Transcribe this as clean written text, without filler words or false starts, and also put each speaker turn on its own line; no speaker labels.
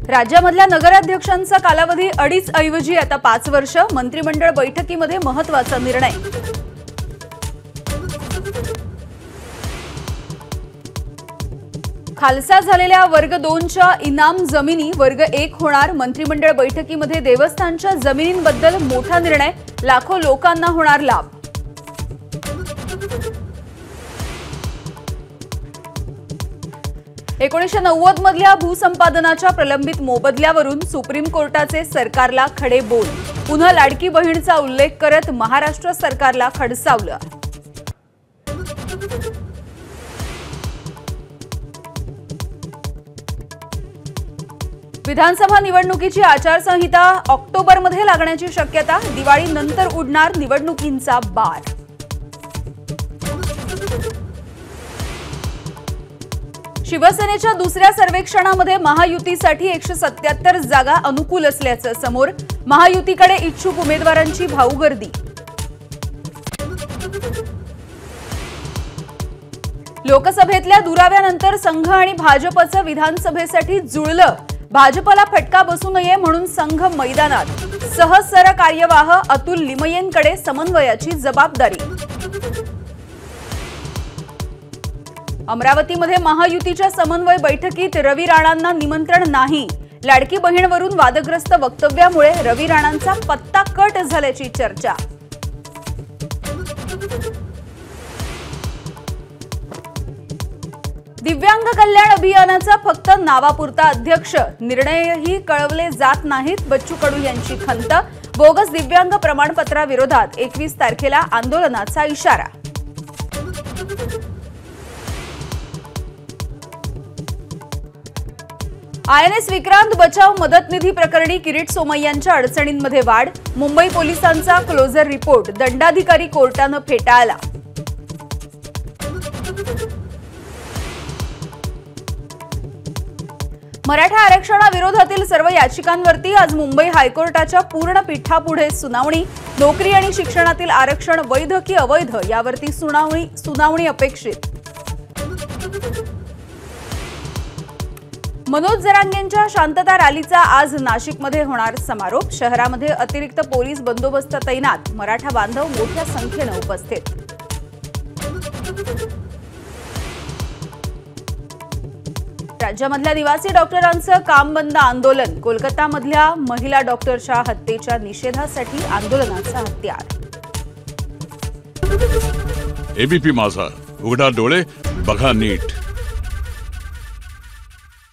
राज्यामधल्या नगराध्यक्षांचा कालावधी 2.5 ऐवजी आता 5 वर्ष। मंत्रिमंडळ बैठकीमध्ये महत्त्वाचा निर्णय। खालसा झालेल्या वर्ग 2च्या इनाम जमिनी वर्ग 1 होणार। मंत्रिमंडळ बैठकीमध्ये देवस्थानच्या जमिनींबद्दल मोठा निर्णय। लाखो लोकांना होणार लाभ। एकोणीसशे 1990 मधल्या भूसंपादनाच्या प्रलंबित मोबदल्यावरून सुप्रीम कोर्टाचे सरकारला खडे बोल। पुन्हा लाडकी बहीणचा उल्लेख करत महाराष्ट्र सरकारला खडसावलं। विधानसभा निवडणुकीची आचारसंहिता ऑक्टोबरमध्ये लागण्याची शक्यता। दिवाळीनंतर उडणार निवडणुकींचा बार। शिवसेनेच्या दुसऱ्या सर्वेक्षणामध्ये महायुतीसाठी 177 जागा अनुकूल असल्याचं समोर। महायुतीकडे इच्छुक उमेदवारांची भाऊगर्दी। लोकसभेतल्या दुराव्यानंतर संघ आणि भाजपचं विधानसभेसाठी जुळलं। भाजपला फटका बसू नये म्हणून संघ मैदानात। सहसर कार्यवाह अतुल लिमयेंकडे समन्वयाची जबाबदारी। अमरावतीमध्ये महायुतीच्या समन्वय बैठकीत रवी राणांना निमंत्रण नाही। लाडकी बहीणवरून वादग्रस्त वक्तव्यामुळे रवी राणांचा पत्ता कट झाल्याची चर्चा। दिव्यांग कल्याण अभियानाचा फक्त नावापुरता अध्यक्ष। निर्णयही कळवले जात नाहीत। बच्चू कडू यांची खंत। बोगस दिव्यांग प्रमाणपत्राविरोधात 21 तारखेला आंदोलनाचा इशारा। INS विक्रांत बचाव मदत निधी प्रकरणी किरीट सोमय्यांच्या अडचणींमध्ये वाढ। मुंबई पोलिसांचा क्लोजर रिपोर्ट दंडाधिकारी कोर्टाने फेटाळला। मराठा आरक्षणाविरोधातील सर्व याचिकांवरती आज मुंबई हायकोर्टाच्या पूर्ण पीठापुढे सुनावणी। नोकरी आणि शिक्षणातील आरक्षण वैध की अवैध यावरती सुनावणी अपेक्षित। मनोज जरांगेंच्या शांतता रॅलीचा आज नाशिकमध्ये होणार समारोप। शहरामध्ये अतिरिक्त पोलीस बंदोबस्त तैनात। मराठा बांधव मोठ्या संख्येने उपस्थित। राज्यामधल्या निवासी डॉक्टरांचं काम बंद आंदोलन। कोलकातामधल्या महिला डॉक्टरच्या हत्येच्या निषेधासाठी आंदोलनाचा हत्यार।
एबीपी माझा, उघडा डोळे बघा नीट।